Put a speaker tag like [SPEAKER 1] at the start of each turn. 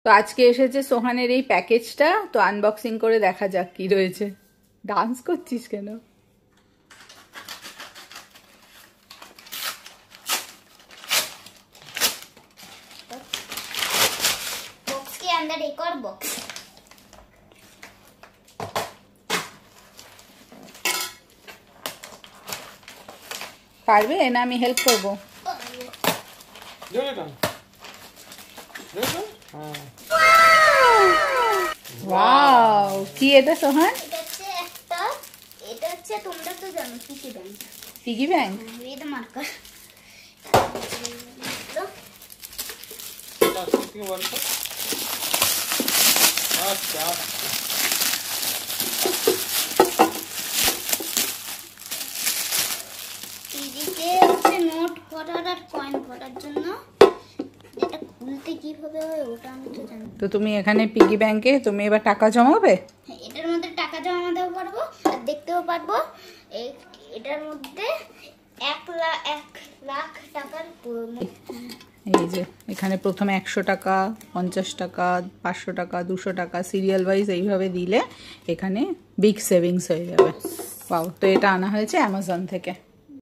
[SPEAKER 1] তো আজকে এসেছে সোহানের এই প্যাকেজটা, তো আনবক্সিং করে দেখা যাক কি রয়েছে। ডান্স করছিস কেন?
[SPEAKER 2] बॉक्स के अंदर एक और बॉक्स
[SPEAKER 1] পারবে না? আমি হেল্প করবো। ওয়াও, কি এটা সোহান?
[SPEAKER 2] এটা হচ্ছে তোমরা তো জানো পিগি ব্যাংক।
[SPEAKER 1] Piggy bank?
[SPEAKER 2] এই তো মার্কার। এদিকে হচ্ছে নোট ভরার আর কয়েন ভরার জন্য। এটা খুলতে কিভাবে হয় ওটা আমি তো জানি।
[SPEAKER 1] তো তুমি এখানে পিগি ব্যাংকে তুমি এবার টাকা জমাবে?
[SPEAKER 2] হ্যাঁ, এটার মধ্যে টাকা জমাতেও পারবো আর দেখতেও পারবো। এটার মধ্যে 1 লাখ টাকার
[SPEAKER 1] এই যে এখানে প্রথমে 100 টাকা, 50 টাকা, 500 টাকা, 200 টাকা সিরিয়াল ওয়াইজ এইভাবে দিলে এখানে বিগ সেভিংস হয়ে যাবে। ওয়াও, তো এটা আনা হয়েছে অ্যামাজন থেকে।